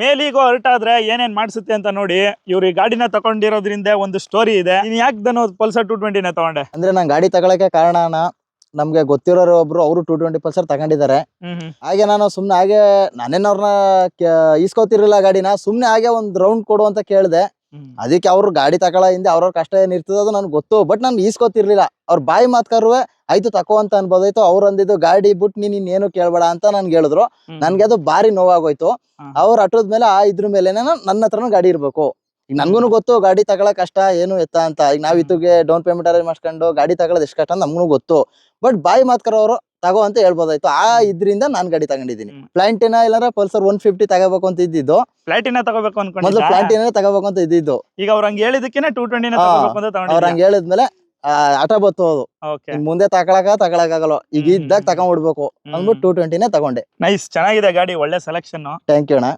ಮೇಲಿಗೂ ಹೊರಟಾದ್ರೆ ಏನೇನ್ ಮಾಡಿಸುತ್ತೆ ಅಂತ ನೋಡಿ. ಇವ್ರು ಈ ಗಾಡಿನ ತಗೊಂಡಿರೋದ್ರಿಂದ ಒಂದು ಸ್ಟೋರಿ ಇದೆ. ನೀನ್ ಯಾಕೆ ಧನು ಪಲ್ಸರ್ 220ನ ತಗೊಂಡೆ? ಅಂದ್ರೆ ನಾನು ಗಾಡಿ ತಗೊಳಕ್ಕೆ ಕಾರಣನ ನಮ್ಗೆ ಗೊತ್ತಿರೋರು ಒಬ್ರು ಅವರು 220 ಪಲ್ಸರ್ ತಗೊಂಡಿದ್ದಾರೆ. ಹಾಗೆ ನಾನು ಸುಮ್ನೆ ಹಾಗೆ ನಾನೇನವ್ರನ್ನ ಈಸ್ಕೋತಿರ್ಲಿಲ್ಲ ಗಾಡಿನ, ಸುಮ್ನೆ ಹಾಗೆ ಒಂದ್ ರೌಂಡ್ ಕೊಡು ಅಂತ ಕೇಳಿದೆ. ಅದಕ್ಕೆ ಅವ್ರು ಗಾಡಿ ತಗೊಳ ಹಿಂದೆ ಅವ್ರವ್ರ ಕಷ್ಟ ಏನಿರ್ತದೆ ಅದು ನನ್ಗೆ ಗೊತ್ತು. ಬಟ್ ನಾನು ಈಸ್ಕೋತಿರ್ಲಿಲ್ಲ. ಅವ್ರ ಬಾಯಿ ಮಾತ್ಕರುವೆ ಆಯ್ತು ತಕೋ ಅಂತ ಅನ್ಬೋದಾಯ್ತು. ಅವ್ರು ಅಂದಿದ್ದು ಗಾಡಿ ಬಿಟ್ಟು ನೀನ್ ಇನ್ನೇನು ಕೇಳ್ಬೇಡ ಅಂತ ನನ್ಗೆ ಹೇಳಿದ್ರು. ನನ್ಗೆ ಅದು ಭಾರಿ ನೋವಾಗೋಯ್ತು. ಅವ್ರು ಅಟ್ಟದ ಮೇಲೆ ಇದ್ರ ಮೇಲೆ ನನ್ನ ಹತ್ರನೂ ಗಾಡಿ ಇರ್ಬೇಕು. ಈಗ ನನ್ಗೂ ಗೊತ್ತು ಗಾಡಿ ತಗೊಳಕ್ ಕಷ್ಟ ಏನು ಎತ್ತ ಅಂತ. ಈಗ ನಾವ್ ಇತ್ತಿಗೆ ಡೌನ್ ಪೇಮೆಂಟ್ ಅರೇಂಜ್ ಮಾಡ್ಕೊಂಡು ಗಾಡಿ ತಗೊಳದ್ ಎಷ್ಟು ಕಷ್ಟ ಅಂತ ನಮ್ಗೂ ಗೊತ್ತು. ಬಟ್ ಬಾಯಿ ಮಾತ್ಕರವ್ರು ತಗೋ ಅಂತ ಹೇಳ್ಬೋದಾಯ್ತು. ಇದ್ರಿಂದ ನಾನ್ ಗಾಡಿ ತಗೊಂಡಿದ್ದೀನಿ. ಪ್ಲಾಂಟಿನ ಇಲ್ಲಾಂದ್ರೆ ಪಲ್ಸರ್ 150 ತಗೋಬೇಕು ಅಂತ ಇದ್ದಿದ್ದು. ಪ್ಲಾಟಿನ ತಗೋಬೇಕು ಮೊದಲು ಅನ್ಕೊಂಡು ಪ್ಲಾಂಟಿನ ತಗೋಬೇಕು ಅಂತ ಇದ್ದಿದ್ದು. ಈಗ ಅವ್ರ ಹಂಗೆ ಹೇಳಿದಕ್ಕೆ 220ನ ತಗೋಬೇಕು ಅಂತ ಅವ್ರ ತಗೊಂಡಿದ್ದೆ. ಹಂಗ ಹೇಳಿದ್ಮೇಲೆ ಆಟ ಬತ್ತು ಅದು. ಓಕೆ, ಮುಂದೆ ತಗೊಳಕಾಗಲ್ಲ. ಈಗ ಇದ್ದಾಗ ತಗೊಂಡ್ಬಿಡ್ಬೇಕು ಅಂದ್ಬಿಟ್ಟು 220ನೇ ತಗೊಂಡೆ. ನೈಸ್, ಚೆನ್ನಾಗಿದೆ ಗಾಡಿ, ಒಳ್ಳೆ ಸೆಲೆಕ್ಷನ್. ಥ್ಯಾಂಕ್ ಯು ಅಣ್ಣ.